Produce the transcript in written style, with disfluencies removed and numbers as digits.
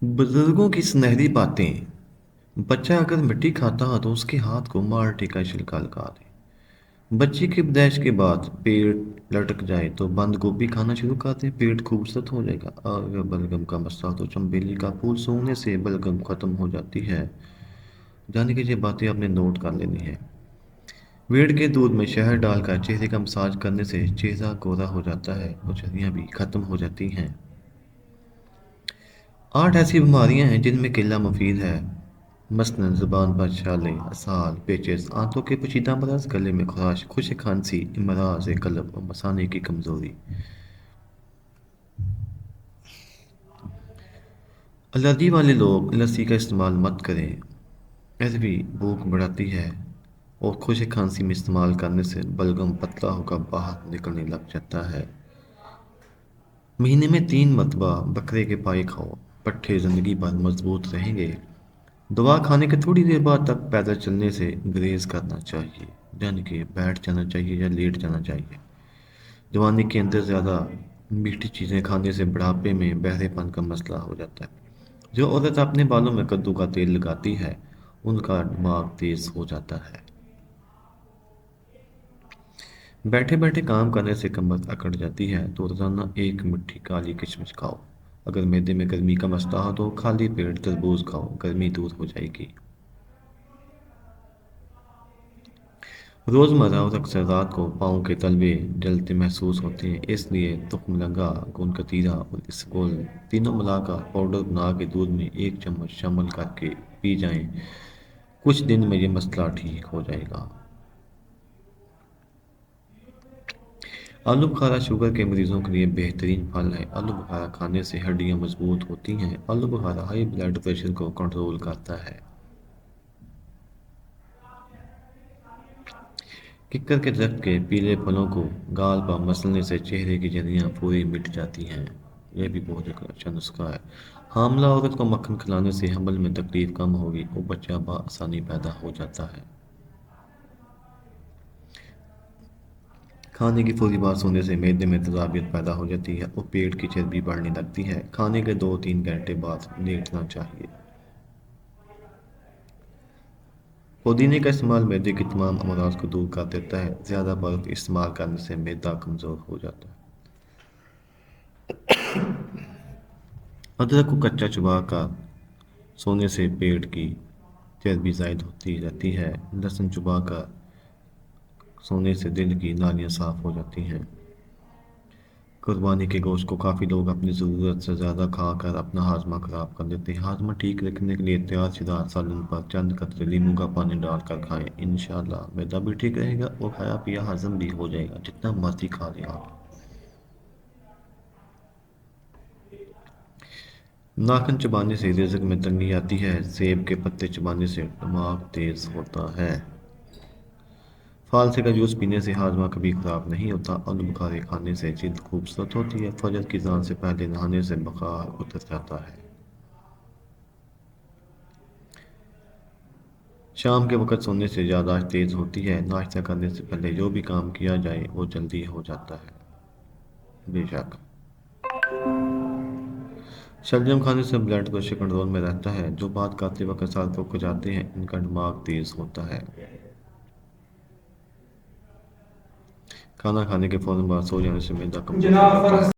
बुजुर्गों की सुनहरी बातें। बच्चा अगर मिट्टी खाता हो तो उसके हाथ को माल्टे का छिलका लगा दे। बच्चे की पैदाइश के बाद पेट लटक जाए तो बंद गोभी खाना शुरू कर दे, पेट खूबसूरत हो जाएगा। और अगर बलगम का मसला हो तो चमेली का फूल सूंघने से बलगम खत्म हो जाती है। जाने की ये बातें आपने नोट कर लेनी है। भेड़ के दूध में शहद डालकर चेहरे का मसाज करने से चेहरा गोरा हो जाता है और झुर्रियाँ भी खत्म हो जाती हैं। 8 ऐसी बीमारियां हैं जिनमें केला मुफीद है। मसलन ज़ुबान पर छाले, असाल, पेचिश, आंतों के पोशीदा मराज, गले में खराश, खुश्क खांसी, अमराज कल्ब और मसाने की कमज़ोरी। एलर्जी वाले लोग लस्सी का इस्तेमाल मत करें। ऐसे भी भूख बढ़ाती है और खुश्क खांसी में इस्तेमाल करने से बलगम पतला होकर बाहर निकलने लग जाता है। महीने में 3 मरतबा बकरे के पाए खाओ, पट्ठे ज़िंदगी भर मजबूत रहेंगे। दवा खाने के थोड़ी देर बाद तक पैदल चलने से गुरेज करना चाहिए, यानी कि बैठ जाना चाहिए या लेट जाना चाहिए। जवानी के अंदर ज़्यादा मीठी चीज़ें खाने से बुढ़ापे में बहरेपन का मसला हो जाता है। जो औरत अपने बालों में कद्दू का तेल लगाती है उनका दिमाग तेज हो जाता है। बैठे बैठे काम करने से कमर अकड़ जाती है तो रोजाना एक मुट्ठी काली किशमिश खाओ। अगर मैदे में गर्मी का मसला हो तो खाली पेट तरबूज खाओ, गर्मी दूर हो जाएगी। रोज़मर्रा और अक्सर रात को पाँव के तलवे जलते महसूस होते हैं, इसलिए तुखमलंगा, गोंद कतीरा और इसबगोल तीनों मिलाकर पाउडर बना के दूध में 1 चम्मच शामिल करके पी जाएं। कुछ दिन में ये मसला ठीक हो जाएगा। आलू बुखारा शुगर के मरीजों के लिए बेहतरीन फल है। आलू बुखारा खाने से हड्डियां मजबूत होती हैं। आलू बुखारा हाई ब्लड प्रेशर को कंट्रोल करता है। किक्कर के दरख्त के पीले फलों को गाल पर मसलने से चेहरे की झुर्रियां पूरी मिट जाती हैं। यह भी बहुत एक अच्छा नुस्खा है। हामला औरत को मक्खन खिलाने से हमल में तकलीफ कम होगी और बच्चा बआसानी पैदा हो जाता है। खाने की फौरी बाद सोने से मैदे में तेजाबियत पैदा हो जाती है और पेट की चर्बी बढ़ने लगती है। खाने के 2-3 घंटे बाद लेटना चाहिए। पुदीने का इस्तेमाल मैदे के तमाम अमराज को दूर कर देता है। ज़्यादा बर्फ इस्तेमाल करने से मैदा कमज़ोर हो जाता है। अदरक को कच्चा चबा कर सोने से पेट की चर्बी ज़ायद होती रहती है। लहसुन चबा कर सोने से दिल की नालियाँ साफ़ हो जाती हैं। कुर्बानी के गोश्त को काफ़ी लोग अपनी ज़रूरत से ज़्यादा खाकर अपना हाजमा ख़राब कर देते हैं। हाजमा ठीक रखने के लिए तैयार शुदा सालन पर चंद कतरे नींबू का पानी डालकर खाएं। इंशाअल्लाह मैदा भी ठीक रहेगा और खाया पिया हजम भी हो जाएगा, जितना मर्जी खा लें आप। नाखन चबाने से रिज़्क में तंगी आती है। सेब के पत्ते चबाने से दिमाग तेज़ होता है। फालसे का जूस पीने से हाजमा कभी ख़राब नहीं होता। आलू बुखारे खाने से जिल्द खूबसूरत होती है। फजर की अज़ान से पहले नहाने से बुखार उतर जाता है। शाम के वक़्त सोने से याददाश्त तेज़ होती है। नाश्ता करने से पहले जो भी काम किया जाए वो जल्दी हो जाता है। बेशक शलजम खाने से ब्लड प्रेशर कंट्रोल में रहता है। जो बात करते वक्त सर को जाते हैं इनका दिमाग तेज़ होता है। खाना खाने के फ़ौरन बाद सो जाने से मैदा कमज़ोर हो जाता है।